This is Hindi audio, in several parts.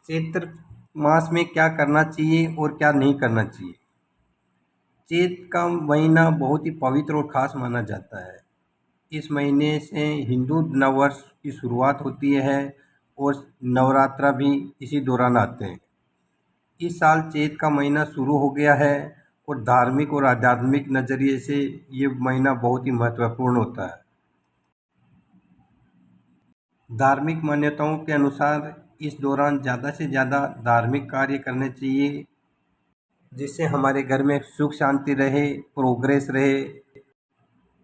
चैत्र मास में क्या करना चाहिए और क्या नहीं करना चाहिए। चैत्र का महीना बहुत ही पवित्र और ख़ास माना जाता है। इस महीने से हिंदू नववर्ष की शुरुआत होती है और नवरात्रा भी इसी दौरान आते हैं। इस साल चैत्र का महीना शुरू हो गया है और धार्मिक और आध्यात्मिक नज़रिए से ये महीना बहुत ही महत्वपूर्ण होता है। धार्मिक मान्यताओं के अनुसार इस दौरान ज़्यादा से ज़्यादा धार्मिक कार्य करने चाहिए, जिससे हमारे घर में सुख शांति रहे, प्रोग्रेस रहे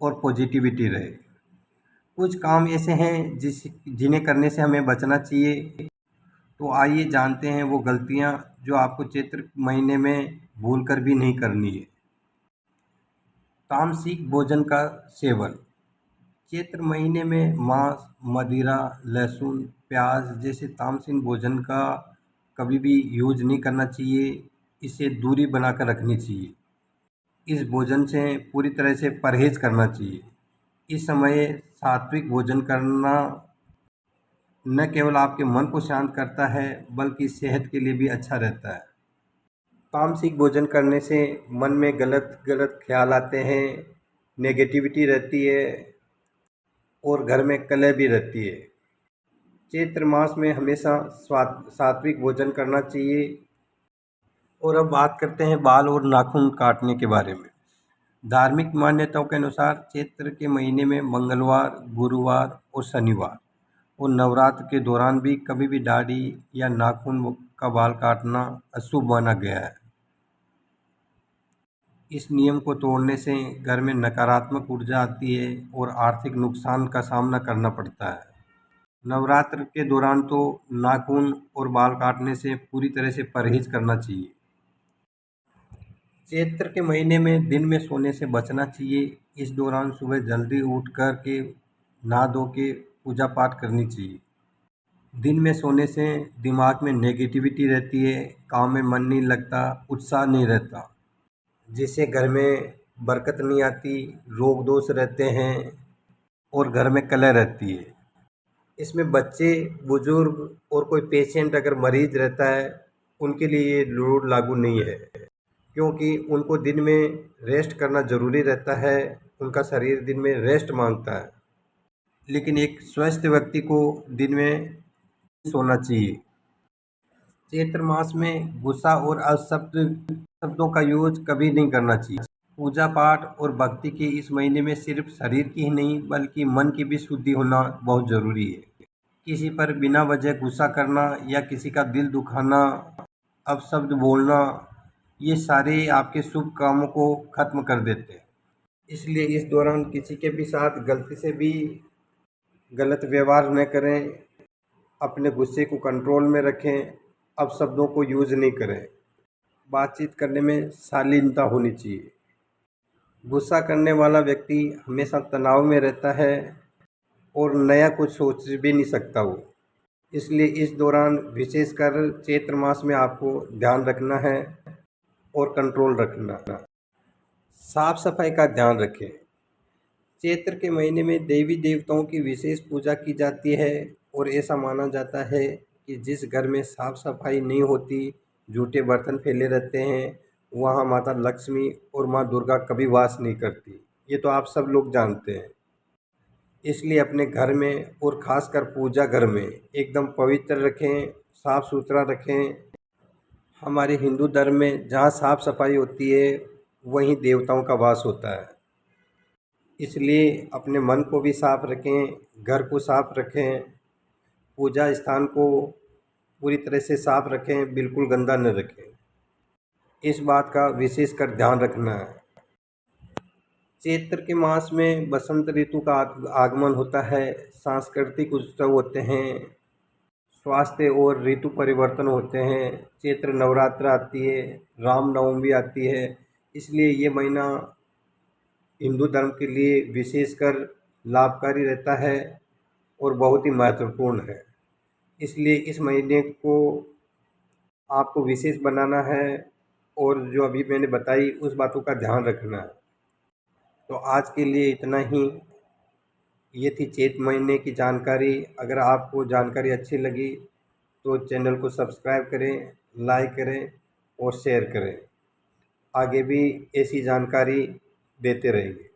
और पॉजिटिविटी रहे। कुछ काम ऐसे हैं जिन्हें करने से हमें बचना चाहिए। तो आइए जानते हैं वो गलतियां जो आपको चैत्र महीने में भूल कर भी नहीं करनी है। तामसिक भोजन का सेवन। चैत्र महीने में मांस, मदिरा, लहसुन, प्याज जैसे तामसिक भोजन का कभी भी यूज नहीं करना चाहिए। इसे दूरी बनाकर रखनी चाहिए। इस भोजन से पूरी तरह से परहेज करना चाहिए। इस समय सात्विक भोजन करना न केवल आपके मन को शांत करता है बल्कि सेहत के लिए भी अच्छा रहता है। तामसिक भोजन करने से मन में गलत गलत ख्याल आते हैं, नेगेटिविटी रहती है और घर में कलह भी रहती है। चैत्र मास में हमेशा सात्विक भोजन करना चाहिए। और अब बात करते हैं बाल और नाखून काटने के बारे में। धार्मिक मान्यताओं के अनुसार चैत्र के महीने में मंगलवार, गुरुवार और शनिवार और नवरात्र के दौरान भी कभी भी दाढ़ी या नाखून का बाल काटना अशुभ माना गया है। इस नियम को तोड़ने से घर में नकारात्मक ऊर्जा आती है और आर्थिक नुकसान का सामना करना पड़ता है। नवरात्र के दौरान तो नाखून और बाल काटने से पूरी तरह से परहेज करना चाहिए। चैत्र के महीने में दिन में सोने से बचना चाहिए। इस दौरान सुबह जल्दी उठ कर के नहा धो के पूजा पाठ करनी चाहिए। दिन में सोने से दिमाग में नेगेटिविटी रहती है, काम में मन नहीं लगता, उत्साह नहीं रहता, जिससे घर में बरकत नहीं आती, रोग दोष रहते हैं और घर में कलह रहती है। इसमें बच्चे, बुजुर्ग और कोई पेशेंट अगर मरीज रहता है, उनके लिए ये रूल लागू नहीं है, क्योंकि उनको दिन में रेस्ट करना ज़रूरी रहता है। उनका शरीर दिन में रेस्ट मांगता है, लेकिन एक स्वस्थ व्यक्ति को दिन में सोना चाहिए। चैत्र मास में गुस्सा और अशब्द शब्दों का यूज कभी नहीं करना चाहिए। पूजा पाठ और भक्ति के इस महीने में सिर्फ शरीर की ही नहीं बल्कि मन की भी शुद्धि होना बहुत ज़रूरी है। किसी पर बिना वजह गुस्सा करना या किसी का दिल दुखाना, अपशब्द बोलना, ये सारे आपके शुभ कामों को खत्म कर देते हैं। इसलिए इस दौरान किसी के भी साथ गलती से भी गलत व्यवहार न करें, अपने गुस्से को कंट्रोल में रखें, अपशब्दों को यूज़ नहीं करें। बातचीत करने में शालीनता होनी चाहिए। गुस्सा करने वाला व्यक्ति हमेशा तनाव में रहता है और नया कुछ सोच भी नहीं सकता वो। इसलिए इस दौरान विशेषकर चैत्र मास में आपको ध्यान रखना है और कंट्रोल रखना। साफ सफाई का ध्यान रखें। चैत्र के महीने में देवी देवताओं की विशेष पूजा की जाती है और ऐसा माना जाता है कि जिस घर में साफ सफाई नहीं होती, जूठे बर्तन फैले रहते हैं, वहाँ माता लक्ष्मी और माँ दुर्गा कभी वास नहीं करती। ये तो आप सब लोग जानते हैं। इसलिए अपने घर में और ख़ासकर पूजा घर में एकदम पवित्र रखें, साफ़ सुथरा रखें। हमारे हिंदू धर्म में जहाँ साफ़ सफाई होती है वहीं देवताओं का वास होता है। इसलिए अपने मन को भी साफ रखें, घर को साफ रखें, पूजा स्थान को पूरी तरह से साफ रखें, बिल्कुल गंदा न रखें। इस बात का विशेषकर ध्यान रखना है। चैत्र के मास में बसंत ऋतु का आगमन होता है, सांस्कृतिक उत्सव होते हैं, स्वास्थ्य और ऋतु परिवर्तन होते हैं। चैत्र नवरात्र आती है, रामनवमी आती है। इसलिए ये महीना हिंदू धर्म के लिए विशेषकर लाभकारी रहता है और बहुत ही महत्वपूर्ण है। इसलिए इस महीने को आपको विशेष बनाना है और जो अभी मैंने बताई उस बातों का ध्यान रखना है। तो आज के लिए इतना ही। ये थी चैत्र महीने की जानकारी। अगर आपको जानकारी अच्छी लगी तो चैनल को सब्सक्राइब करें, लाइक करें और शेयर करें। आगे भी ऐसी जानकारी देते रहेंगे।